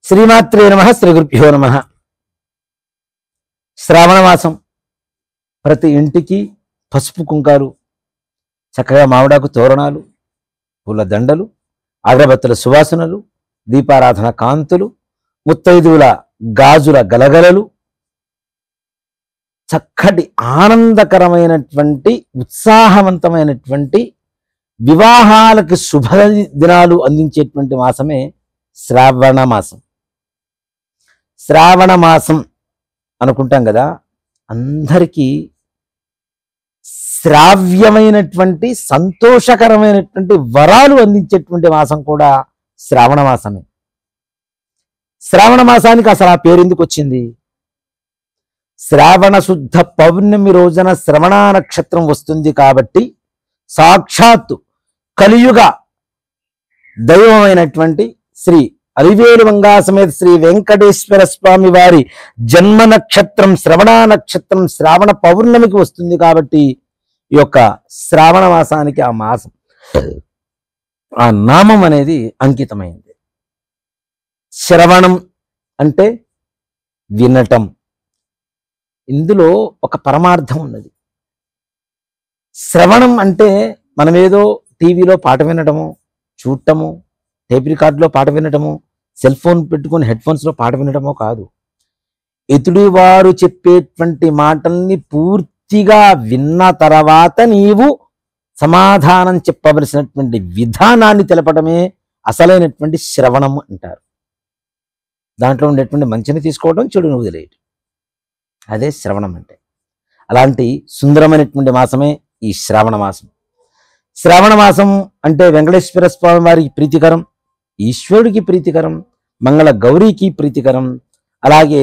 శ్రీమాత్రే నమః. శ్రీ గురుభ్యో నమః. శ్రావణ మాసం ప్రతి ఇంటికి పసుపు కుంకాలు, చక్కగా మామిడాకు తోరణాలు, పూల దండలు, అగరబత్తుల సువాసనలు, దీపారాధన కాంతులు, ముత్తైదువుల గాజుల గలగలలు, చక్కటి ఆనందకరమైనటువంటి ఉత్సాహవంతమైనటువంటి వివాహాలకు శుభ దినాలు అందించేటువంటి మాసమే శ్రావణ మాసం. శ్రావణ మాసం అనుకుంటాం కదా, అందరికీ శ్రావ్యమైనటువంటి సంతోషకరమైనటువంటి వరాలు అందించేటువంటి మాసం కూడా శ్రావణ మాసమే. శ్రావణ మాసానికి అసలు ఆ పేరు ఎందుకు వచ్చింది? శ్రావణ శుద్ధ పౌర్ణమి రోజున శ్రవణ నక్షత్రం వస్తుంది కాబట్టి సాక్షాత్తు కలియుగ దైవమైనటువంటి శ్రీ అలివేలు మంగా సమేత శ్రీ వెంకటేశ్వర స్వామి వారి జన్మ నక్షత్రం శ్రవణ నక్షత్రం శ్రావణ పౌర్ణమికి వస్తుంది కాబట్టి ఈ యొక్క శ్రావణ మాసానికి ఆ మాసం ఆ నామం అనేది అంకితమైంది. శ్రవణం అంటే వినటం. ఇందులో ఒక పరమార్థం ఉన్నది. శ్రవణం అంటే మనమేదో టీవీలో పాట వినటము, చూడటము, టేప్ రికార్డులో పాట వినటము, సెల్ ఫోన్ పెట్టుకుని హెడ్ ఫోన్స్లో పాట వినటమో కాదు. ఎదుటి వారు చెప్పేటువంటి మాటల్ని పూర్తిగా విన్న తర్వాత నీవు సమాధానం చెప్పవలసినటువంటి విధానాన్ని తెలపడమే అసలైనటువంటి శ్రవణం అంటారు. దాంట్లో ఉండేటువంటి మంచిని తీసుకోవడం, చెడును వదిలేయటం, అదే శ్రవణం అంటే. అలాంటి సుందరమైనటువంటి మాసమే ఈ శ్రావణ మాసం. శ్రావణ మాసం అంటే వెంకటేశ్వర స్వామి వారికి ప్రీతికరం, ఈశ్వరుడికి ప్రీతికరం, మంగళ గౌరీకి ప్రీతికరం. అలాగే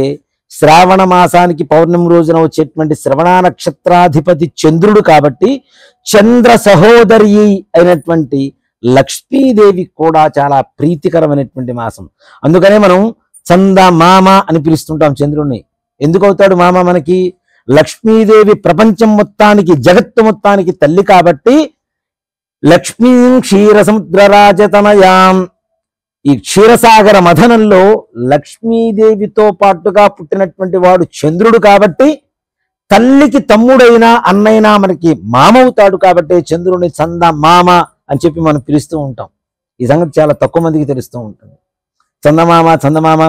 శ్రావణ మాసానికి పౌర్ణమి రోజున వచ్చేటువంటి శ్రవణ నక్షత్రాధిపతి చంద్రుడు కాబట్టి చంద్ర సహోదరి అయినటువంటి లక్ష్మీదేవి కూడా చాలా ప్రీతికరమైనటువంటి మాసం. అందుకనే మనం చంద మామ అని పిలుస్తుంటాం చంద్రుడిని. ఎందుకు అవుతాడు మామ మనకి? లక్ష్మీదేవి ప్రపంచం మొత్తానికి, జగత్తు మొత్తానికి తల్లి కాబట్టి లక్ష్మీం క్షీర సముద్రరాజతనయాం, ఈ క్షీరసాగర మథనంలో లక్ష్మీదేవితో పాటుగా పుట్టినటువంటి వాడు చంద్రుడు కాబట్టి తల్లికి తమ్ముడైన అన్నైనా మనకి మామ అవుతాడు కాబట్టి చంద్రుడిని చంద మామ అని చెప్పి మనం పిలుస్తూ ఉంటాం. ఈ సంగతి చాలా తక్కువ మందికి తెలుస్తూ ఉంటుంది. చందమామ చందమామ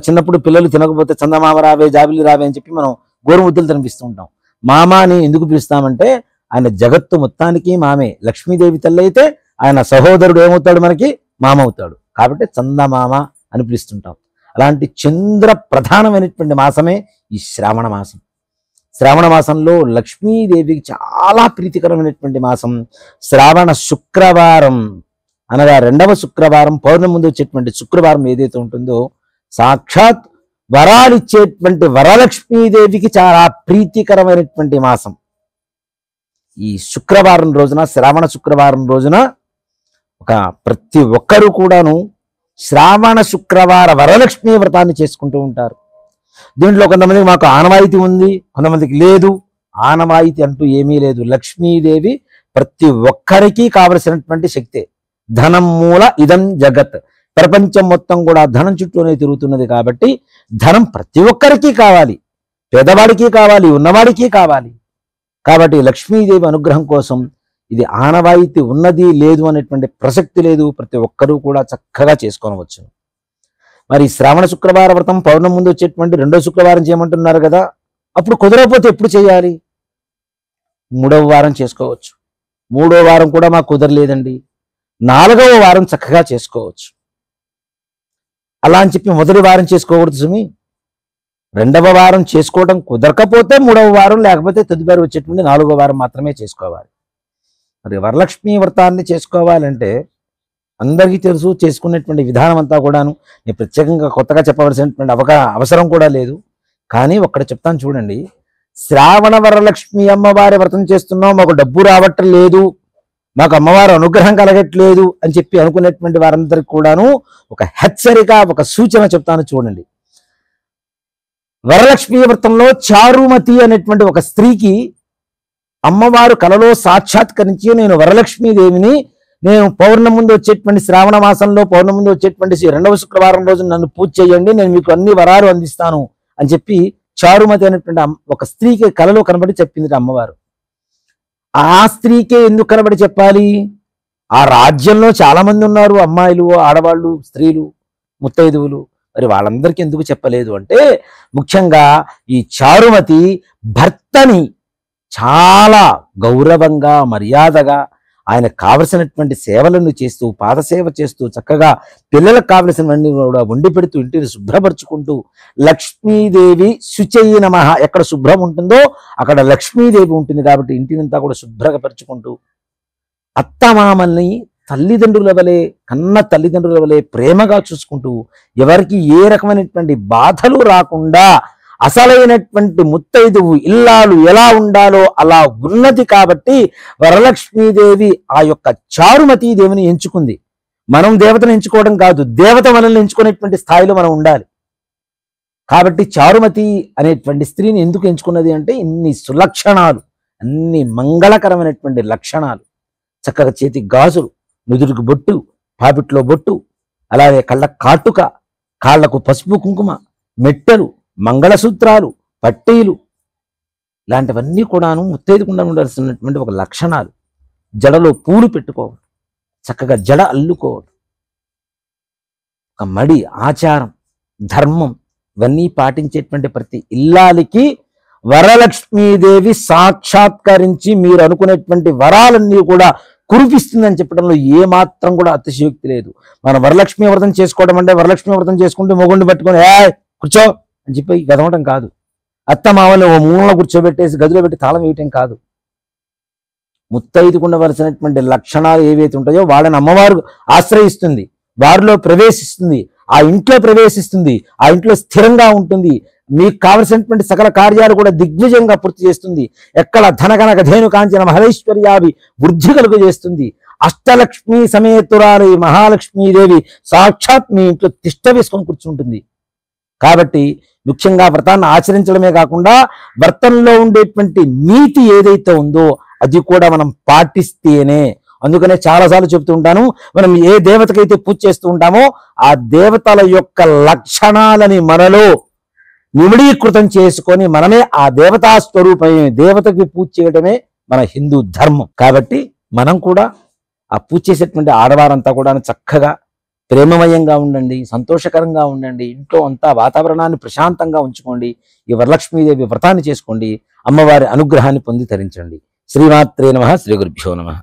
చిన్నప్పుడు పిల్లలు తినకపోతే చందమామ రావే, జాబిలి రావే అని చెప్పి మనం గోరుముద్దలు తినిపిస్తూ ఉంటాం. మామ అని ఎందుకు పిలుస్తామంటే ఆయన జగత్తు మొత్తానికి మామే. లక్ష్మీదేవి తల్లి అయితే ఆయన సహోదరుడు ఏమవుతాడు? మనకి మామ అవుతాడు. కాబట్టి చందమామ అని పిలుస్తుంటాం. అలాంటి చంద్ర ప్రధానమైనటువంటి మాసమే ఈ శ్రావణ మాసం. శ్రావణ మాసంలో లక్ష్మీదేవికి చాలా ప్రీతికరమైనటువంటి మాసం. శ్రావణ శుక్రవారం అనగా రెండవ శుక్రవారం, పౌర్ణమి ముందు వచ్చేటువంటి శుక్రవారం ఏదైతే ఉంటుందో సాక్షాత్ వరాలిచ్చేటువంటి వరలక్ష్మీదేవికి చాలా ప్రీతికరమైనటువంటి మాసం. ఈ శుక్రవారం రోజున, శ్రావణ శుక్రవారం రోజున ప్రతి ఒక్కరూ కూడాను శ్రావణ శుక్రవార వరలక్ష్మీ వ్రతాన్ని చేసుకుంటూ ఉంటారు. దీంట్లో కొంతమందికి మాకు ఆనవాయితీ ఉంది, కొంతమందికి లేదు. ఆనవాయితీ అంటూ ఏమీ లేదు. లక్ష్మీదేవి ప్రతి ఒక్కరికి కావలసినటువంటి శక్తే. ధనం మూల ఇదం జగత్. ప్రపంచం మొత్తం కూడా ధనం చుట్టూనే తిరుగుతున్నది కాబట్టి ధనం ప్రతి ఒక్కరికి కావాలి, పేదవాడికి కావాలి, ఉన్నవాడికి కావాలి. కాబట్టి లక్ష్మీదేవి అనుగ్రహం కోసం ఇది ఆనవాయితీ ఉన్నది లేదు అనేటువంటి ప్రసక్తి లేదు. ప్రతి ఒక్కరూ కూడా చక్కగా చేసుకోవచ్చు. మరి శ్రావణ శుక్రవార వ్రతం పౌర్ణమి ముందు వచ్చేటువంటి రెండో శుక్రవారం చేయమంటున్నారు కదా, అప్పుడు కుదరకపోతే ఎప్పుడు చేయాలి? 3వ వారం చేసుకోవచ్చు. 3వ వారం కూడా మాకు కుదరలేదండి, 4వ వారం చక్కగా చేసుకోవచ్చు. అలా అని చెప్పి మొదటి వారం చేసుకోకూడదు సుమి. 2వ వారం చేసుకోవడం కుదరకపోతే 3వ వారం, లేకపోతే తదుపరి వచ్చేటువంటి 4వ వారం మాత్రమే చేసుకోవాలి. మరి వరలక్ష్మీ వ్రతాన్ని చేసుకోవాలంటే అందరికీ తెలుసు, చేసుకునేటువంటి విధానం అంతా కూడాను. నేను ప్రత్యేకంగా కొత్తగా చెప్పవలసినటువంటి అవసరం కూడా లేదు. కానీ ఒక్కడ చెప్తాను చూడండి. శ్రావణ వరలక్ష్మి అమ్మవారి వ్రతం చేస్తున్నాం, మాకు డబ్బు రావటం లేదు, మాకు అమ్మవారు అనుగ్రహం కలగట్లేదు అని చెప్పి అనుకునేటువంటి వారందరికీ కూడాను ఒక హెచ్చరిక, ఒక సూచన చెప్తాను చూడండి. వరలక్ష్మి వ్రతంలో చారుమతి అనేటువంటి ఒక స్త్రీకి అమ్మవారు కలలో సాక్షాత్కరించి నేను వరలక్ష్మీదేవిని, నేను పౌర్ణమి ముందు వచ్చేటువంటి శ్రావణ మాసంలో పౌర్ణమి ముందు వచ్చేటువంటి 2వ శుక్రవారం రోజు నన్ను పూజ చేయండి, నేను మీకు అన్ని వరాలు అందిస్తాను అని చెప్పి చారుమతి అనేటువంటి ఒక స్త్రీకి కలలో కనబడి చెప్పింది అమ్మవారు. ఆ స్త్రీకే ఎందుకు కనబడి చెప్పాలి? ఆ రాజ్యంలో చాలా మంది ఉన్నారు, అమ్మాయిలు, ఆడవాళ్ళు, స్త్రీలు, ముత్తైదువులు. మరి వాళ్ళందరికీ ఎందుకు చెప్పలేదు అంటే, ముఖ్యంగా ఈ చారుమతి భర్తని చాలా గౌరవంగా, మర్యాదగా, ఆయనకు కావలసినటువంటి సేవలను చేస్తూ, పాదసేవ చేస్తూ, చక్కగా పిల్లలకు కావలసినవన్నీ కూడా వండి పెడుతూ, ఇంటిని శుభ్రపరుచుకుంటూ, లక్ష్మీదేవి శుచయి నమః, ఎక్కడ శుభ్రం ఉంటుందో అక్కడ లక్ష్మీదేవి ఉంటుంది కాబట్టి ఇంటినంతా కూడా శుభ్రపరుచుకుంటూ, అత్తమామల్ని తల్లిదండ్రుల వలె, కన్న తల్లిదండ్రుల వలె ప్రేమగా చూసుకుంటూ, ఎవరికి ఏ రకమైనటువంటి బాధలు రాకుండా అసలైనటువంటి ముత్తైదువు ఇల్లాలు ఎలా ఉండాలో అలా ఉన్నది కాబట్టి వరలక్ష్మీదేవి ఆ యొక్క చారుమతీదేవిని ఎంచుకుంది. మనం దేవతను ఎంచుకోవడం కాదు, దేవత మనల్ని ఎంచుకునేటువంటి స్థాయిలో మనం ఉండాలి. కాబట్టి చారుమతి అనేటువంటి స్త్రీని ఎందుకు ఎంచుకున్నది అంటే, ఇన్ని సులక్షణాలు, అన్ని మంగళకరమైనటువంటి లక్షణాలు. చక్కగా చేతి గాజులు, నుదుటికి బొట్టు, పాపిట్లో బొట్టు, అలాగే కళ్ళ కాటుక, కాళ్లకు పసుపు కుంకుమ, మెట్టెలు, మంగళసూత్రాలు, పట్టీలు, ఇలాంటివన్నీ కూడాను ముత్తైదుకుండా ఉండాల్సినటువంటి ఒక లక్షణాలు. జడలో పూలు పెట్టుకోవడం, చక్కగా జడ అల్లుకోవడం, ఒక మడి, ఆచారం, ధర్మం, ఇవన్నీ పాటించేటువంటి ప్రతి ఇల్లాలికి వరలక్ష్మీదేవి సాక్షాత్కరించి మీరు అనుకునేటువంటి వరాలన్నీ కూడా కురిపిస్తుందని చెప్పడంలో ఏమాత్రం కూడా అతిశయోక్తి లేదు. మనం వరలక్ష్మీ వ్రతం చేసుకోవడం అంటే, వరలక్ష్మీ వ్రతం చేసుకుంటే మొగుడిని పట్టుకొని కూర్చో అని చెప్పి గదవటం కాదు, అత్త మామల్ని ఓ మూలలో కూర్చోబెట్టేసి గదిలో పెట్టి తాళం వేయటం కాదు. ముత్తైదుకుండవలసినటువంటి లక్షణాలు ఏవైతే ఉంటాయో వాళ్ళని అమ్మవారు ఆశ్రయిస్తుంది, వారిలో ప్రవేశిస్తుంది, ఆ ఇంట్లో ప్రవేశిస్తుంది, ఆ ఇంట్లో స్థిరంగా ఉంటుంది, మీకు కావలసినటువంటి సకల కార్యాలు కూడా దిగ్విజయంగా పూర్తి చేస్తుంది. ఎక్కడ ధనకనక ధేను కాంచన మహేశ్వర్యావి వృద్ధి కలుగు చేస్తుంది. అష్టలక్ష్మి సమేతురాలు మహాలక్ష్మీదేవి సాక్షాత్ మీ ఇంట్లో తిష్ట వేసుకొని కూర్చుంటుంది. కాబట్టి ముఖ్యంగా వ్రతాన్ని ఆచరించడమే కాకుండా వ్రతంలో ఉండేటువంటి నీతి ఏదైతే ఉందో అది కూడా మనం పాటిస్తేనే, అందుకనే చాలాసార్లు చెప్తూ ఉంటాను, మనం ఏ దేవతకైతే పూజ చేస్తూ ఉంటామో ఆ దేవతల యొక్క లక్షణాలని మనలో నిమిడీకృతం చేసుకొని మనమే ఆ దేవతా స్వరూపమే, దేవతకి పూజ చేయడమే మన హిందూ ధర్మం. కాబట్టి మనం కూడా ఆ పూజ చేసేటువంటి ఆడవారంతా కూడా చక్కగా ప్రేమమయంగా ఉండండి, సంతోషకరంగా ఉండండి, ఇంట్లో అంతా వాతావరణాన్ని ప్రశాంతంగా ఉంచుకోండి. ఈ వరలక్ష్మీదేవి వ్రతాన్ని చేసుకోండి, అమ్మవారి అనుగ్రహాన్ని పొంది తరించండి. శ్రీమాత్రే నమః. శ్రీ గురుభ్యో నమః.